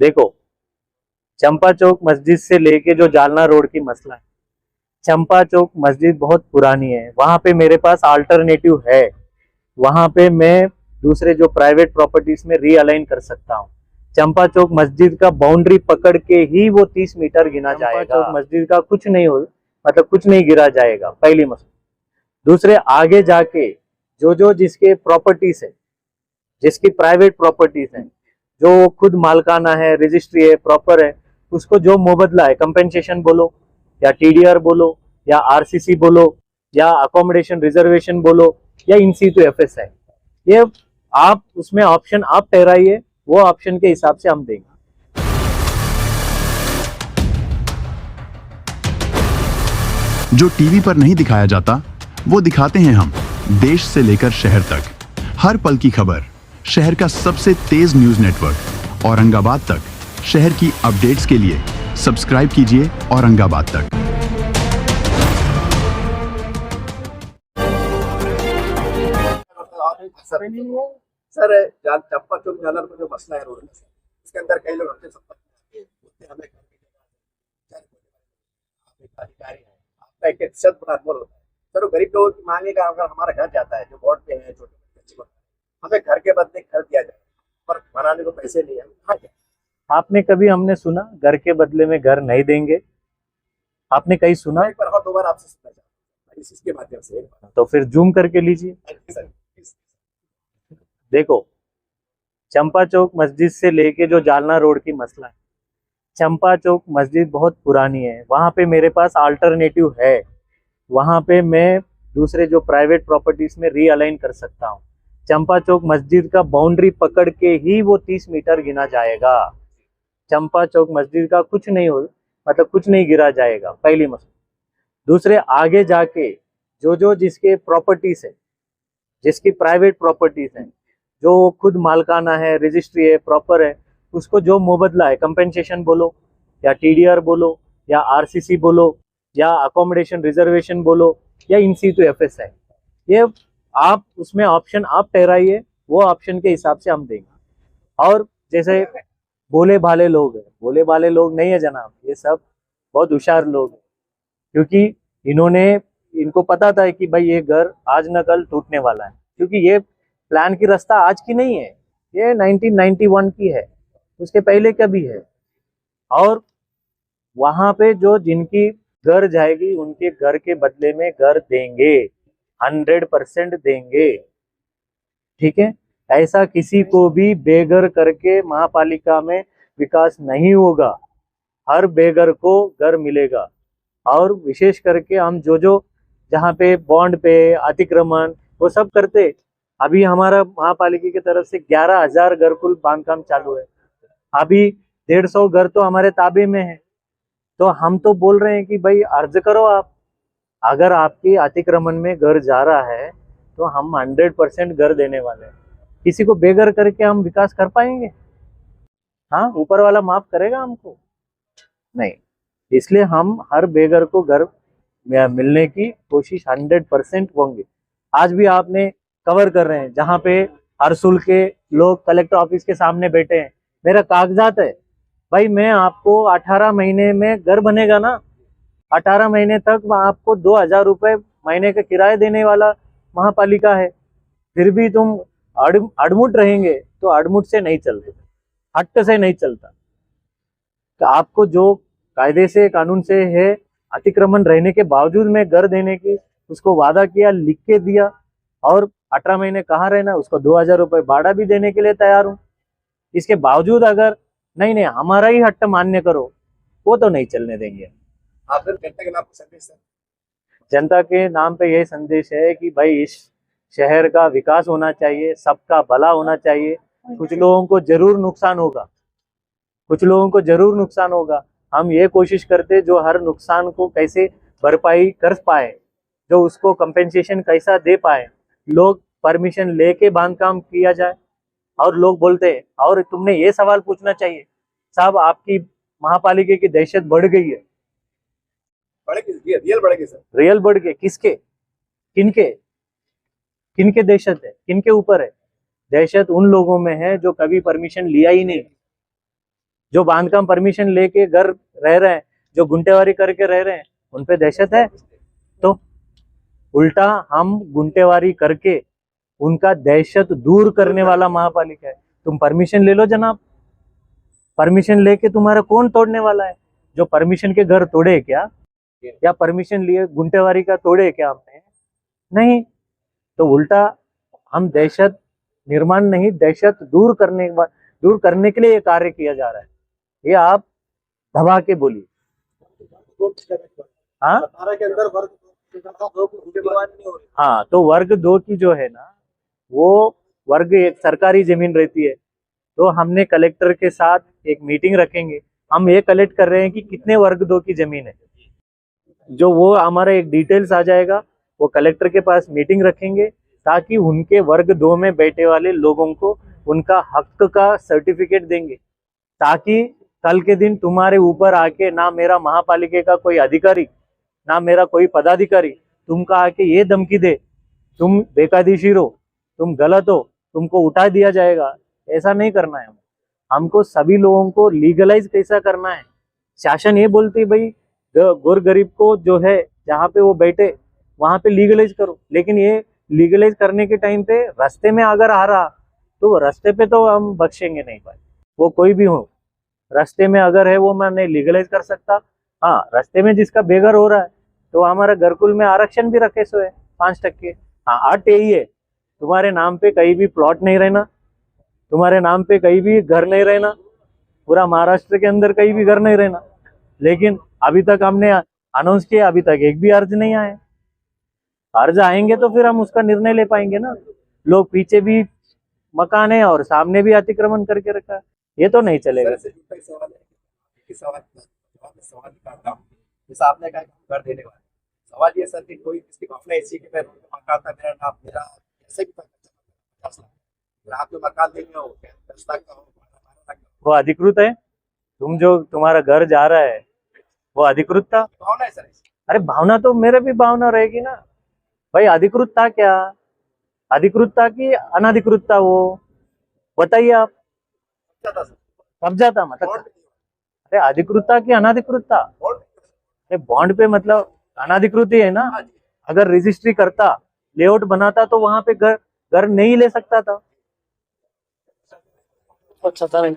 देखो, चंपा चौक मस्जिद से लेके जो जालना रोड की मसला है, चंपा चौक मस्जिद बहुत पुरानी है, वहां पे मेरे पास अल्टरनेटिव है। वहां पे मैं दूसरे जो प्राइवेट प्रॉपर्टीज में रीअलाइन कर सकता हूँ। चंपा चौक मस्जिद का बाउंड्री पकड़ के ही वो 30 मीटर गिना जाएगा। चंपा चौक मस्जिद का कुछ नहीं हो, मतलब कुछ नहीं गिरा जाएगा, पहली मसला। दूसरे, आगे जाके जो जिसके प्रॉपर्टीज है, जिसकी प्राइवेट प्रॉपर्टीज है, जो खुद मालकाना है, रजिस्ट्री है, प्रॉपर है, उसको जो मुबदला है, कंपेंसेशन बोलो या टीडीआर बोलो या आरसीसी बोलो या अकोमोडेशन रिजर्वेशन बोलो या इन सीटू एफएस है, ये आप उसमें ऑप्शन आप ठहराइए, वो ऑप्शन के हिसाब से हम देंगे। जो टीवी पर नहीं दिखाया जाता वो दिखाते हैं हम, देश से लेकर शहर तक, हर पल की खबर। शहर का सबसे तेज न्यूज नेटवर्क औरंगाबाद तक। शहर की अपडेट्स के लिए सब्सक्राइब कीजिए औरंगाबाद तक। सर चंपा चौक जालर में जो मसला है रोड में, इसके अंदर कई लोग हमसे संपर्क हमें अधिकारी है, आपका एक प्रतिशत बड़ा अनमोल होता है सर। वो गरीब लोगों की मांगे का अगर हमारा घर जाता है, जो बोर्ड पे है, छोटे बच्चे को हमें घर के बदले घर दिया जाए, पर बनाने को पैसे नहीं है, कहाँ जाए? आपने कभी हमने सुना घर के बदले में घर नहीं देंगे? आपने कहीं सुना? एक बार और दो बार आपसे सुनना चाहता हूँ इसके माध्यम से, एक बार तो फिर जूम करके लीजिए। देखो, चंपा चौक मस्जिद से लेके जो जालना रोड की मसला है, चंपा चौक मस्जिद बहुत पुरानी है, वहां पे मेरे पास अल्टरनेटिव है। वहां पे मैं दूसरे जो प्राइवेट प्रॉपर्टीज में रीअलाइन कर सकता हूँ। चंपा चौक मस्जिद का बाउंड्री पकड़ के ही वो 30 मीटर गिना जाएगा। चंपा चौक मस्जिद का कुछ नहीं हो, मतलब कुछ नहीं गिरा जाएगा, पहली मसला। दूसरे, आगे जाके जो जिसके प्रॉपर्टीज है, जिसकी प्राइवेट प्रॉपर्टीज है, जो खुद मालकाना है, रजिस्ट्री है, प्रॉपर है, उसको जो मुबदला है, कंपेंसेशन बोलो या टीडीआर बोलो या आरसीसी बोलो या अकोमोडेशन रिजर्वेशन बोलो या इन सीटू एफएस है, ये आप उसमें ऑप्शन आप ठहराइए, वो ऑप्शन के हिसाब से हम देंगे। और जैसे भोले भाले लोग हैं, भोले भाले लोग नहीं है जनाब, ये सब बहुत होशियार लोग हैं, क्योंकि इनको पता था कि भाई ये घर आज न कल टूटने वाला है, क्योंकि ये प्लान की रास्ता आज की नहीं है, ये 1991 की है, उसके पहले का भी है। और वहां पे जो जिनकी घर जाएगी, उनके घर के बदले में घर देंगे, 100% देंगे, ठीक है। ऐसा किसी को भी बेघर करके महापालिका में विकास नहीं होगा, हर बेघर को घर मिलेगा। और विशेष करके हम जो जहाँ पे बॉन्ड पे अतिक्रमण वो सब करते, अभी हमारा महापालिका की तरफ से 11,000 घर कुल बांधकाम चालू है, अभी 150 घर तो हमारे ताबे में है। तो हम तो बोल रहे हैं कि भाई अर्ज करो आप, अगर आपकी अतिक्रमण में घर जा रहा है तो हम 100% घर देने वाले हैं। किसी को बेघर करके हम विकास कर पाएंगे? हाँ, ऊपर वाला माफ करेगा हमको? नहीं। इसलिए हम हर बेघर को घर मिलने की कोशिश 100% होंगे। आज भी आपने कवर कर रहे हैं, जहाँ पे अरसुल के लोग कलेक्टर ऑफिस के सामने बैठे हैं, मेरा कागजात है भाई, मैं आपको 18 महीने में घर बनेगा ना, 18 महीने तक आपको 2,000 रुपए महीने का किराया देने वाला महापालिका है, फिर भी तुम अड़मुट रहेंगे, तो अड़मुट से नहीं चलते, हट्ट से नहीं चलता। तो आपको जो कायदे से, कानून से है, अतिक्रमण रहने के बावजूद मैं घर देने की उसको वादा किया, लिख के दिया, और 18 महीने कहाँ रहना, उसको 2,000 रुपए भाड़ा भी देने के लिए तैयार हूँ। इसके बावजूद अगर नहीं हमारा ही हट्ट मान्य करो, वो तो नहीं चलने देंगे। आप जनता के नाम पर संदेश सर? जनता के नाम पे यही संदेश है कि भाई इस शहर का विकास होना चाहिए, सबका भला होना चाहिए। कुछ लोगों को जरूर नुकसान होगा, कुछ लोगों को जरूर नुकसान होगा, हम ये कोशिश करते जो हर नुकसान को कैसे भरपाई कर पाए, जो उसको कंपेंसेशन कैसा दे पाए, लोग परमिशन लेके बांधकाम किया जाए। और लोग बोलते हैं, और तुमने ये सवाल पूछना चाहिए साहब, आपकी महापालिका की दहशत बढ़ गई है। बढ़ेगी, रियल बढ़ेगी सर। रियल बढ़ गए? किसके, किनके किनके दहशत है, किनके ऊपर है? दहशत उन लोगों में है जो कभी परमिशन लिया ही नहीं, जो बांधकाम परमिशन लेके घर रह रहे हैं, जो गुंटेवारी करके रह रहे हैं, उन पे दहशत है? तो उल्टा हम गुंटेवारी करके उनका दहशत दूर करने वाला महापालिका है। तुम परमिशन ले लो जनाब, परमिशन लेके तुम्हारा कौन तोड़ने वाला है? जो परमिशन के घर तोड़े क्या, या परमिशन लिए गुंटेवारी का तोड़े क्या हमने? नहीं। तो उल्टा हम दहशत निर्माण नहीं, दहशत दूर करने के लिए ये कार्य किया जा रहा है। ये आप दबा के बोलिए। हाँ के अंदर वर्ग हाँ, तो वर्ग 2 की जो है ना, वो वर्ग एक सरकारी जमीन रहती है। तो हमने कलेक्टर के साथ एक मीटिंग रखेंगे। हम ये कलेक्ट कर रहे हैं कि कितने वर्ग 2 की जमीन है, जो वो हमारा एक डिटेल्स आ जाएगा, वो कलेक्टर के पास मीटिंग रखेंगे ताकि उनके वर्ग 2 में बैठे वाले लोगों को उनका हक का सर्टिफिकेट देंगे, ताकि कल के दिन तुम्हारे ऊपर आके ना मेरा महापालिका का कोई अधिकारी, ना मेरा कोई पदाधिकारी तुमका आके ये धमकी दे तुम बेकायदेशीर हो, तुम गलत हो, तुमको उठा दिया जाएगा। ऐसा नहीं करना है। हमको सभी लोगों को लीगलाइज कैसा करना है। शासन ये बोलती है भाई गोर गरीब को जो है जहाँ पे वो बैठे वहां पे लीगलाइज करो, लेकिन ये लीगलाइज करने के टाइम पे रास्ते में अगर आ रहा तो वो रास्ते पे तो हम बख्शेंगे नहीं भाई, वो कोई भी हो। रास्ते में अगर है वो मैं नहीं लीगलाइज कर सकता। हाँ, रास्ते में जिसका बेघर हो रहा है तो हमारा घरकुल में आरक्षण भी रखे सो है 5%। हाँ, 8 यही है, तुम्हारे नाम पे कहीं भी प्लॉट नहीं रहना, तुम्हारे नाम पे कहीं भी घर नहीं रहना, पूरा महाराष्ट्र के अंदर कहीं भी घर नहीं रहना। लेकिन अभी तक हमने अनाउंस किया, अभी तक एक भी अर्ज नहीं आए। अर्ज आएंगे तो फिर हम उसका निर्णय ले पाएंगे ना। लोग पीछे भी मकान है और सामने भी अतिक्रमण करके रखा है, ये तो नहीं चलेगा। सवाल निकालता हूँ, जैसा आपने कहा कि घर देने वाले, सवाल ये सर कि कोई किसी को अपने इसी के पे मकान था, मेरा नाम मेरा ऐसे भी 50 लाख, आप जो मकान देंगे हो 10 लाख का हो, 12 लाख का वो अधिकृत है? तुम जो तुम्हारा घर जा रहा है वो अधिकृत था? भावना है सर। अरे भावना तो मेरे भी भावना रहेगी ना भाई। अधिकृत था क्या, अधिकृत था कि अनधिकृत था, वो बताइए आप। कब्जा था मतलब? अरे अधिकृत था कि अनधिकृत था? अरे बॉन्ड पे मतलब अनधिकृत ही है ना। अगर रजिस्ट्री करता, लेआउट बनाता तो वहां पे घर नहीं ले सकता था। अच्छा था नहीं।